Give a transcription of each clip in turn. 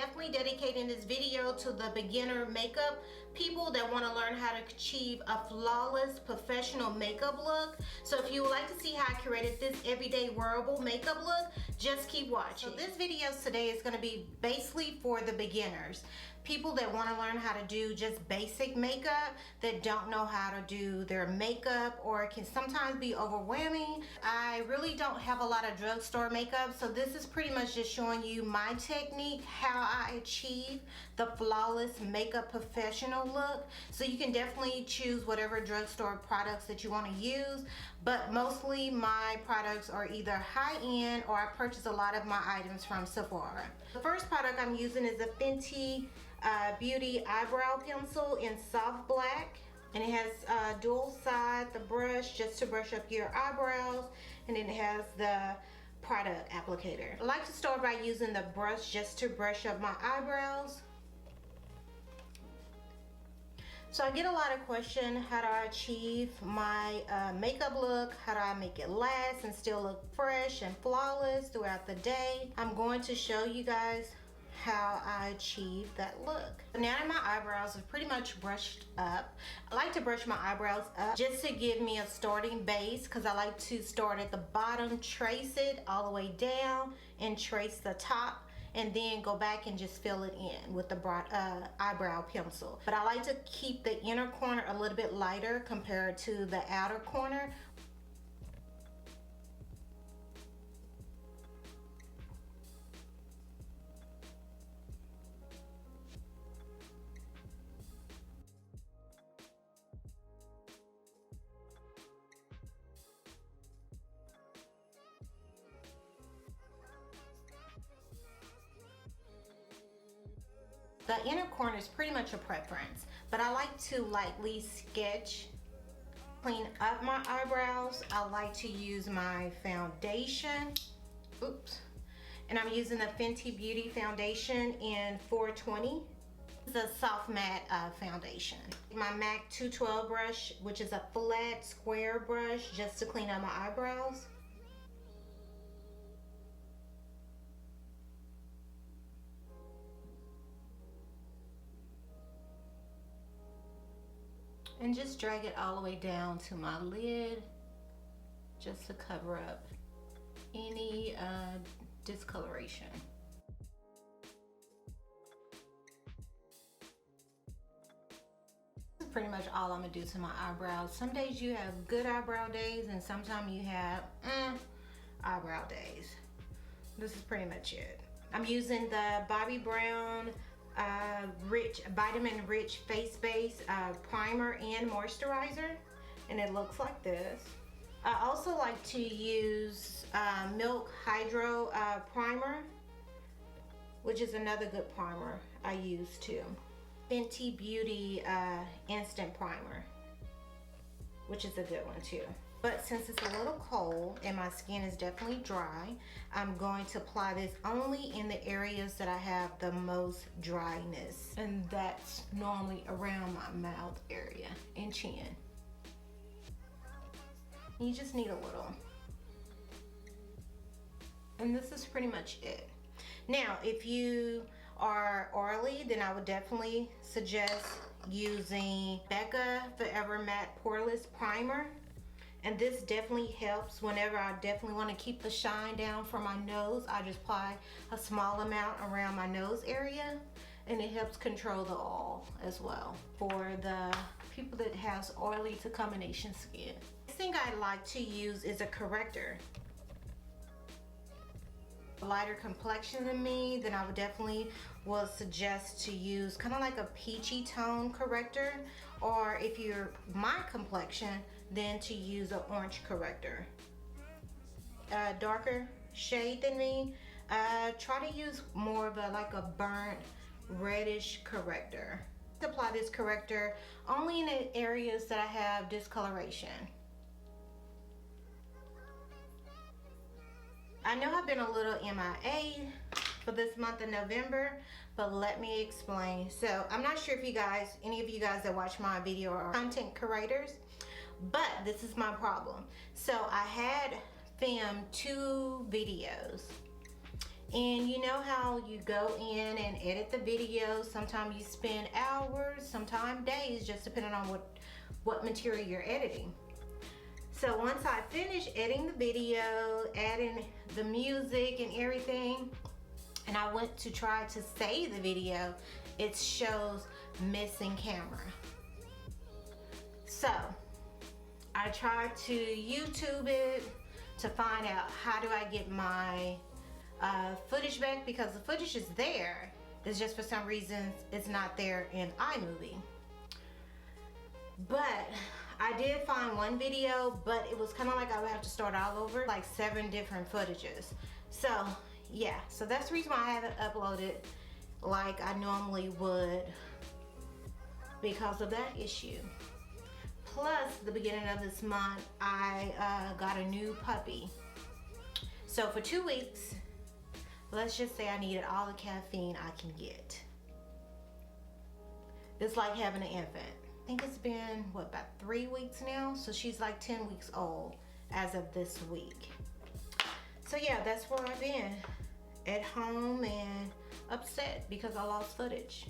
definitely dedicating this video to the beginner makeup people that want to learn how to achieve a flawless professional makeup look. So if you would like to see how I created this everyday wearable makeup look, just keep watching. So this video today is going to be basically for the beginners, people that want to learn how to do just basic makeup, that don't know how to do their makeup, or it can sometimes be overwhelming. I really don't have a lot of drugstore makeup, so this is pretty much just showing you my technique, how I achieve the flawless makeup professional look. So you can definitely choose whatever drugstore products that you want to use, but mostly my products are either high-end or I purchase a lot of my items from Sephora. The first product I'm using is a Fenty Beauty eyebrow pencil in soft black, and it has dual side, the brush just to brush up your eyebrows, and then it has the product applicator. I like to start by using the brush just to brush up my eyebrows. So I get a lot of questions, how do I achieve my makeup look? How do I make it last and still look fresh and flawless throughout the day? I'm going to show you guys how I achieve that look. Now that my eyebrows are pretty much brushed up, I like to brush my eyebrows up just to give me a starting base, because I like to start at the bottom, trace it all the way down, and trace the top, and then go back and just fill it in with the broad eyebrow pencil. But I like to keep the inner corner a little bit lighter compared to the outer corner. The inner corner is pretty much a preference, but I like to lightly sketch, clean up my eyebrows. I like to use my foundation, oops, and I'm using the Fenty Beauty foundation in 420. This is a soft matte foundation. My MAC 212 brush, which is a flat square brush just to clean up my eyebrows. And just drag it all the way down to my lid just to cover up any discoloration. This is pretty much all I'm gonna do to my eyebrows. Some days you have good eyebrow days and sometimes you have eyebrow days. This is pretty much it. I'm using the Bobbie Brown vitamin rich face base primer and moisturizer, and it looks like this. I also like to use Milk Hydro primer, which is another good primer I use too. Fenty Beauty instant primer, which is a good one too. But since it's a little cold and my skin is definitely dry, I'm going to apply this only in the areas that I have the most dryness. And that's normally around my mouth area and chin. You just need a little. And this is pretty much it. Now, if you are oily, then I would definitely suggest using Becca Forever Matte Poreless Primer. And this definitely helps whenever I definitely want to keep the shine down from my nose. I just apply a small amount around my nose area, and it helps control the oil as well for the people that has oily to combination skin. The thing I like to use is a corrector. A lighter complexion than me, then I would definitely suggest to use kind of like a peachy tone corrector, or if you're my complexion, then to use an orange corrector. A darker shade than me, try to use more of a burnt reddish corrector. Apply this corrector only in the areas that I have discoloration. I know I've been a little MIA for this month of November, but let me explain. So I'm not sure if you guys, any of you guys that watch my video are content creators, but this is my problem. So I had filmed 2 videos, And you know how you go in and edit the video, sometimes you spend hours, sometimes days, just depending on what material you're editing. So once I finish editing the video, adding the music and everything, and I went to try to save the video, it shows missing camera. So I tried to YouTube it to find out how do I get my footage back, because the footage is there. It's just for some reason it's not there in iMovie. But I did find one video, but it was kind of like I would have to start all over, like 7 different footages. So yeah, so that's the reason why I haven't uploaded like I normally would, because of that issue. Plus, the beginning of this month, I got a new puppy. So for 2 weeks, let's just say I needed all the caffeine I can get. It's like having an infant. I think it's been, what, about 3 weeks now? So she's like 10 weeks old as of this week. So yeah, that's where I've been. At home and upset because I lost footage.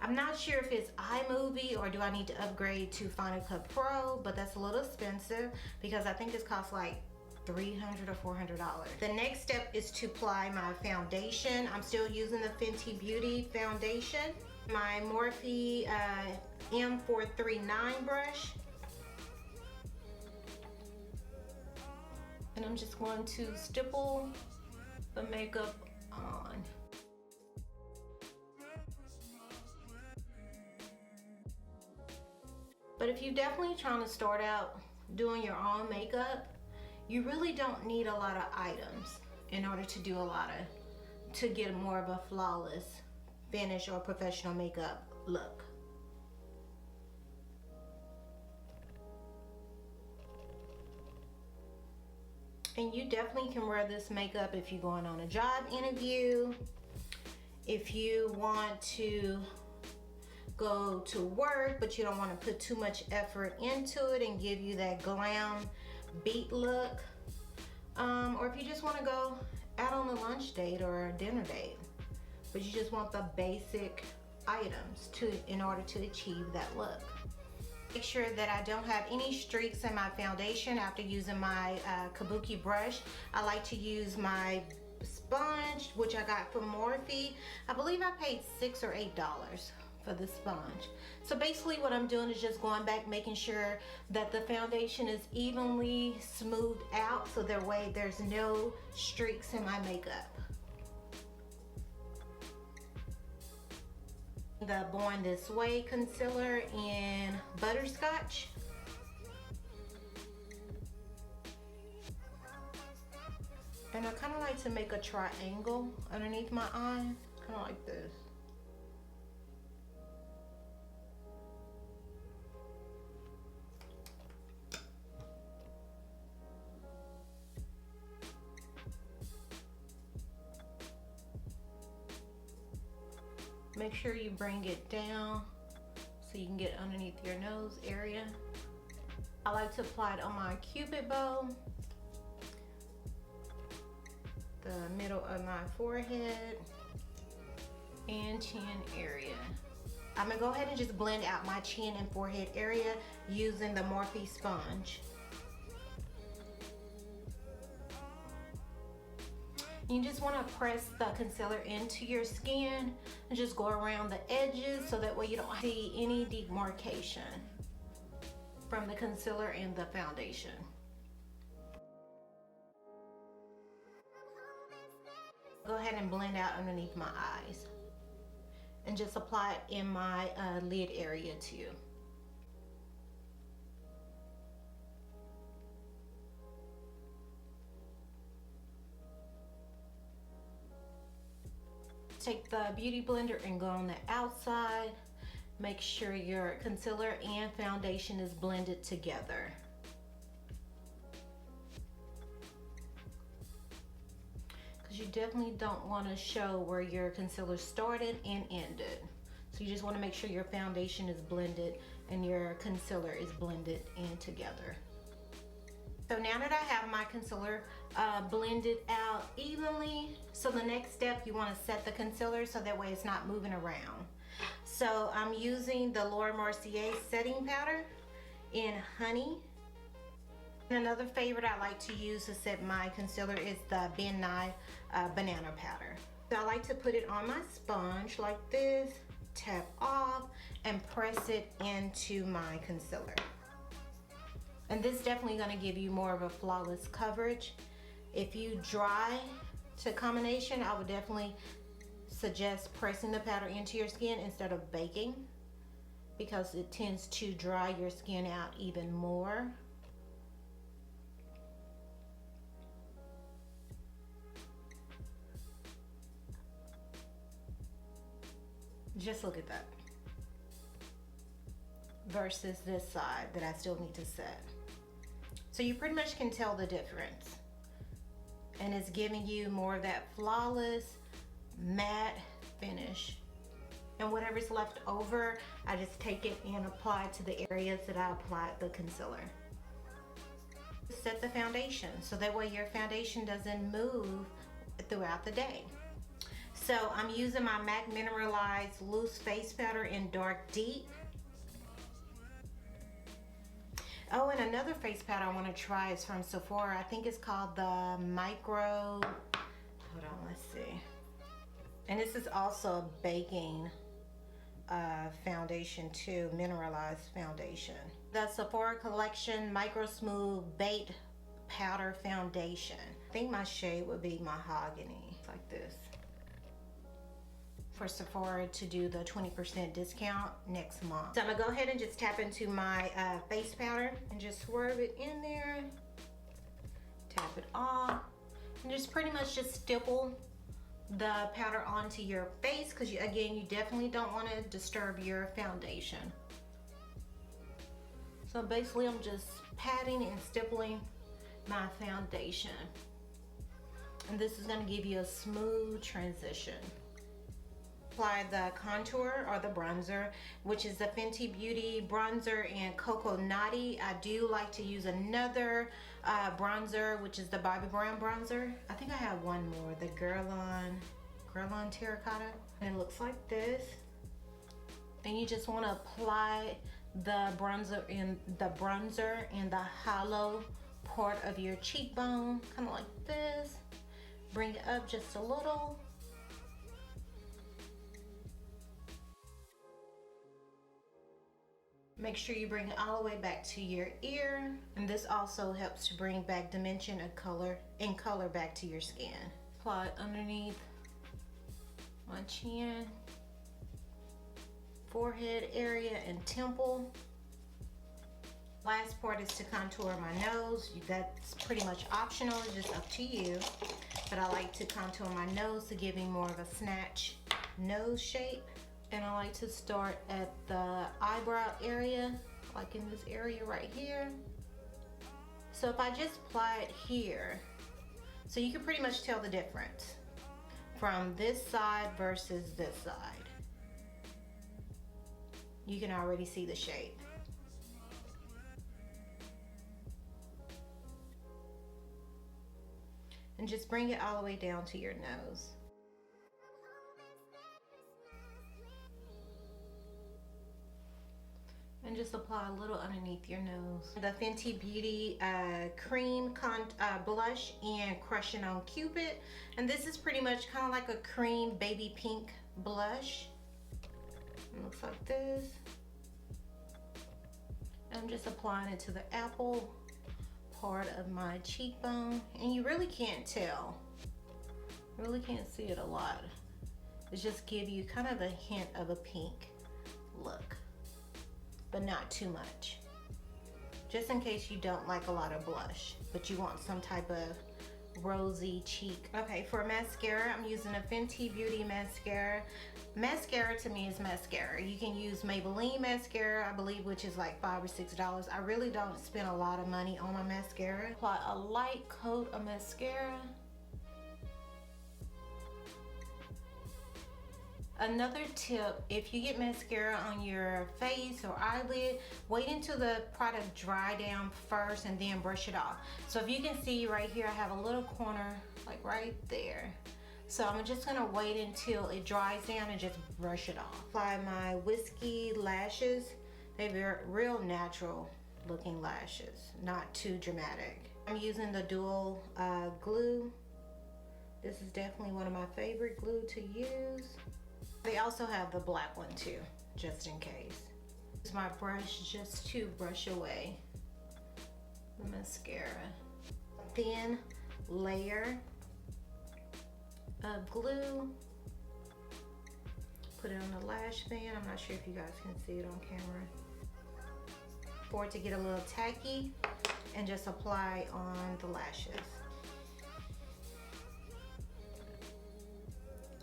I'm not sure if it's iMovie or do I need to upgrade to Final Cut Pro, but that's a little expensive because I think this costs like $300 or $400. The next step is to apply my foundation. I'm still using the Fenty Beauty foundation. My Morphe M439 brush. And I'm just going to stipple the makeup on. But if you're definitely trying to start out doing your own makeup, you really don't need a lot of items in order to do to get more of a flawless finish or professional makeup look. And you definitely can wear this makeup if you're going on a job interview, if you want to go to work but you don't want to put too much effort into it and give you that glam beat look, or if you just want to go out on a lunch date or a dinner date but you just want the basic items in order to achieve that look. Make sure that I don't have any streaks in my foundation after using my kabuki brush. I like to use my sponge, which I got from Morphe. I believe I paid $6 or $8 for the sponge. So basically what I'm doing is just going back, making sure that the foundation is evenly smoothed out so that way there's no streaks in my makeup. The Born This Way concealer in Butterscotch. And I kind of like to make a triangle underneath my eye, kind of like this. Make sure you bring it down so you can get underneath your nose area. I like to apply it on my cupid bow, the middle of my forehead and chin area. I'm gonna go ahead and just blend out my chin and forehead area using the Morphe sponge. You just want to press the concealer into your skin and just go around the edges so that way you don't see any demarcation from the concealer and the foundation. Go ahead and blend out underneath my eyes and just apply it in my lid area too. Take the beauty blender and go on the outside. Make sure your concealer and foundation is blended together. Because you definitely don't want to show where your concealer started and ended. So you just want to make sure your foundation is blended and your concealer is blended in together. So now that I have my concealer blended out evenly, so the next step, you want to set the concealer so that way it's not moving around. So I'm using the Laura Mercier setting powder in Honey. And another favorite I like to use to set my concealer is the Ben Nye banana powder. So I like to put it on my sponge like this, tap off, and press it into my concealer. And this is definitely going to give you more of a flawless coverage. If you dry to combination, I would definitely suggest pressing the powder into your skin instead of baking, because it tends to dry your skin out even more. Just look at that. Versus this side that I still need to set. So you pretty much can tell the difference. And it's giving you more of that flawless matte finish. And whatever's left over, I just take it and apply it to the areas that I applied the concealer. Set the foundation so that way your foundation doesn't move throughout the day. So I'm using my MAC Mineralize loose face powder in dark deep. Oh, and another face powder I want to try is from Sephora. I think it's called the Micro, hold on, let's see. And this is also a baking foundation too, mineralized foundation. The Sephora Collection Micro Smooth Baked Powder Foundation. I think my shade would be Mahogany, like this. For Sephora to do the 20% discount next month. So I'm gonna go ahead and just tap into my face powder and just swerve it in there. Tap it off. And just pretty much just stipple the powder onto your face, because again, you definitely don't want to disturb your foundation. So basically I'm just patting and stippling my foundation. And this is going to give you a smooth transition. Apply the contour or the bronzer, which is the Fenty Beauty bronzer in Cocoa Naughty. I do like to use another bronzer, which is the Bobbie brown bronzer. I think I have one more, the Girl on Terracotta. And it looks like this. And you just want to apply the bronzer in the hollow part of your cheekbone, kind of like this. Bring it up just a little. Make sure you bring it all the way back to your ear. And this also helps to bring back dimension and color back to your skin. Apply it underneath my chin, forehead area, and temple. Last part is to contour my nose. That's pretty much optional, it's just up to you. But I like to contour my nose to give me more of a snatch nose shape. And I like to start at the eyebrow area, like in this area right here. So if I just apply it here, so you can pretty much tell the difference from this side versus this side. You can already see the shape. And just bring it all the way down to your nose. And just apply a little underneath your nose. The Fenty Beauty cream blush in Crushing on Cupid. And this is pretty much kind of like a cream baby pink blush. It looks like this. And I'm just applying it to the apple part of my cheekbone. And you really can't tell. You really can't see it a lot. It just gives you kind of a hint of a pink look, but not too much. Just in case you don't like a lot of blush, but you want some type of rosy cheek. Okay, for mascara, I'm using a Fenty Beauty mascara. Mascara to me is mascara. You can use Maybelline mascara, I believe, which is like $5 or $6. I really don't spend a lot of money on my mascara. Apply a light coat of mascara. Another tip, if you get mascara on your face or eyelid, wait until the product dry down first and then brush it off. So if you can see right here, I have a little corner like right there. So I'm just gonna wait until it dries down and just brush it off. Apply my Whiskey lashes. They're real natural looking lashes, not too dramatic. I'm using the dual glue. This is definitely one of my favorite glue to use. They also have the black one too, just in case. Use my brush just to brush away the mascara. Thin layer of glue. Put it on the lash band. I'm not sure if you guys can see it on camera. For it to get a little tacky, and just apply on the lashes.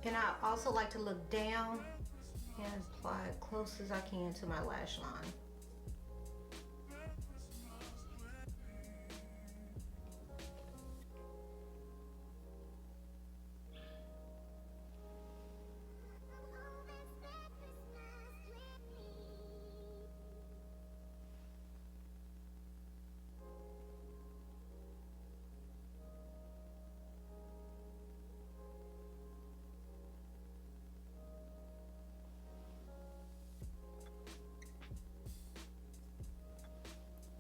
And I also like to look down and apply as close as I can to my lash line.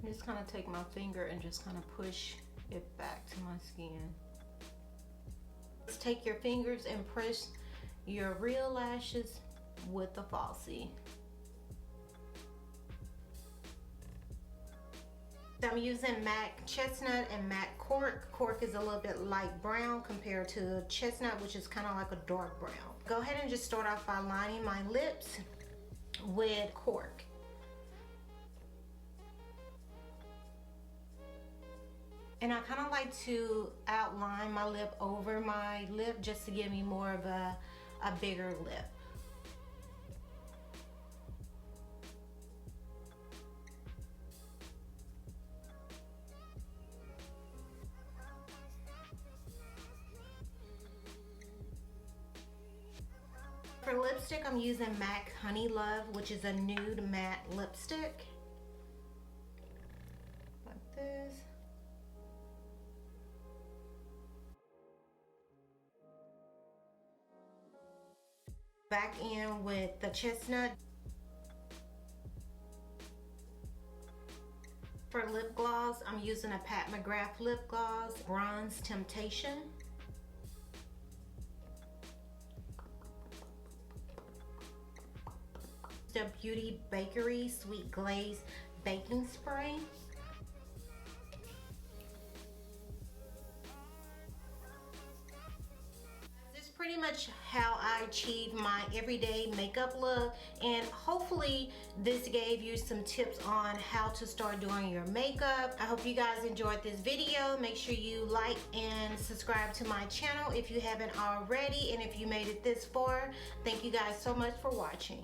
I'm just gonna take my finger and just kind of push it back to my skin. Just take your fingers and press your real lashes with the falsie. I'm using MAC Chestnut and MAC Cork. Cork is a little bit light brown compared to Chestnut, which is kind of like a dark brown. Go ahead and just start off by lining my lips with Cork. And I kind of like to outline my lip over my lip just to give me more of a bigger lip. For lipstick, I'm using MAC Honey Love, which is a nude matte lipstick. Like this. Back in with the Chestnut. For lip gloss, I'm using a Mcgrath lip gloss, Bronze Temptation. The Beauty Bakery Sweet Glaze Baking Spray. Pretty much how I achieve my everyday makeup look, and hopefully this gave you some tips on how to start doing your makeup. I hope you guys enjoyed this video. Make sure you like and subscribe to my channel if you haven't already, and if you made it this far, thank you guys so much for watching.